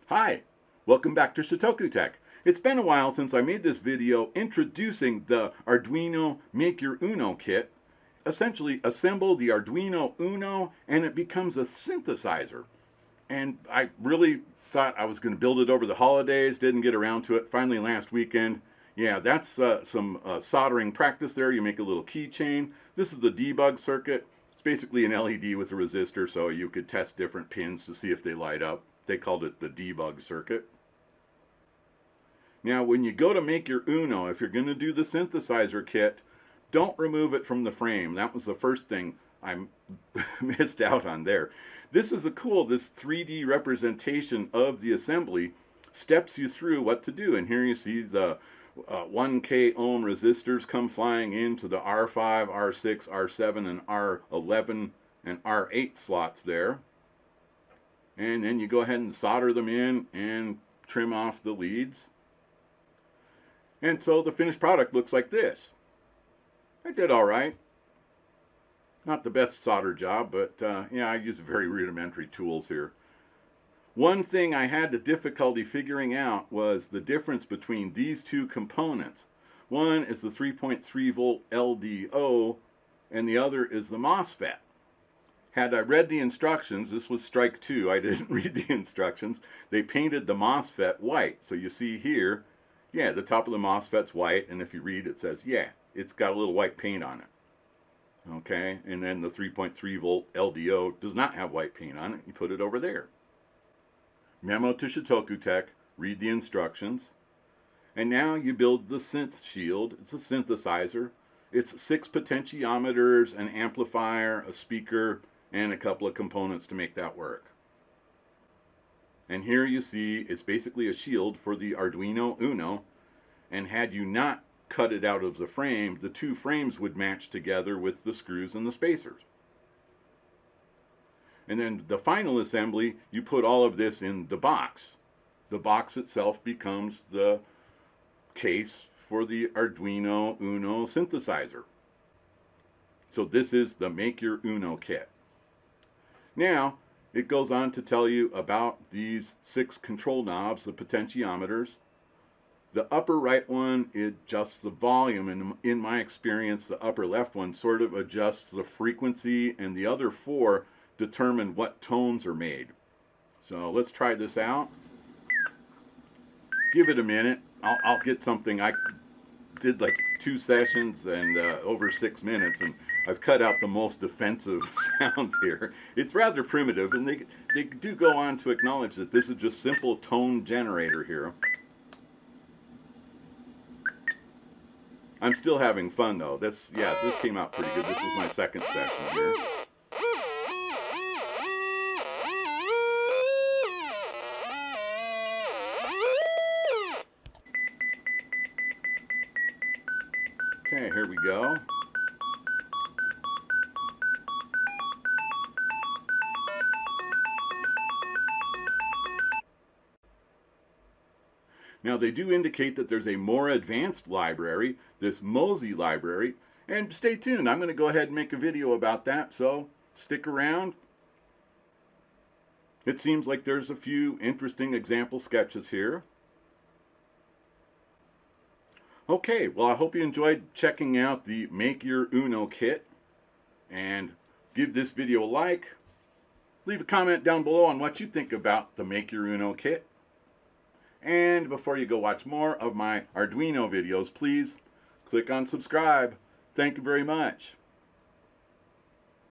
Hi, welcome back to Shitoku Tech. It's been a while since I made this video introducing the Arduino Make Your Uno kit. Essentially, assemble the Arduino Uno and it becomes a synthesizer. And I really thought I was going to build it over the holidays, didn't get around to it. Finally, last weekend. Yeah, that's some soldering practice there. You make a little keychain. This is the debug circuit. It's basically an LED with a resistor, so you could test different pins to see if they light up. They called it the debug circuit. Now, when you go to make your Uno, if you're going to do the synthesizer kit, don't remove it from the frame. That was the first thing I missed out on there. This 3D representation of the assembly steps you through what to do. And here you see the 1K ohm resistors come flying into the R5, R6, R7, and R11 and R8 slots there. And then you go ahead and solder them in and trim off the leads. And so the finished product looks like this. I did all right. Not the best solder job, but yeah, I use very rudimentary tools here. One thing I had the difficulty figuring out was the difference between these two components. One is the 3.3 volt LDO and the other is the MOSFET. Had I read the instructions, this was strike two, I didn't read the instructions, they painted the MOSFET white. So you see here, yeah, the top of the MOSFET's white, and if you read it says, yeah, it's got a little white paint on it. Okay, and then the 3.3 volt LDO does not have white paint on it. You put it over there. Memo to Shitoku Tech, read the instructions. And now you build the synth shield. It's a synthesizer. It's 6 potentiometers, an amplifier, a speaker, and a couple of components to make that work. And here you see it's basically a shield for the Arduino Uno. And had you not cut it out of the frame, the two frames would match together with the screws and the spacers. And then the final assembly, you put all of this in the box. The box itself becomes the case for the Arduino Uno synthesizer. So this is the Make Your Uno kit. Now, it goes on to tell you about these 6 control knobs, the potentiometers. The upper right one adjusts the volume, and in my experience, the upper left one sort of adjusts the frequency, and the other 4 determine what tones are made. So let's try this out. Give it a minute. I'll get something. I did like 2 sessions and over 6 minutes, and I've cut out the most offensive sounds here. It's rather primitive, and they do go on to acknowledge that this is just simple tone generator here. I'm still having fun though. This came out pretty good. This was my second session here. Okay, here we go. Now they do indicate that there's a more advanced library, this Mosey library, and stay tuned. I'm going to go ahead and make a video about that, so stick around. It seems like there's a few interesting example sketches here. Okay, well, I hope you enjoyed checking out the Make Your Uno kit, and give this video a like. Leave a comment down below on what you think about the Make Your Uno kit. And before you go watch more of my Arduino videos, please click on subscribe. Thank you very much.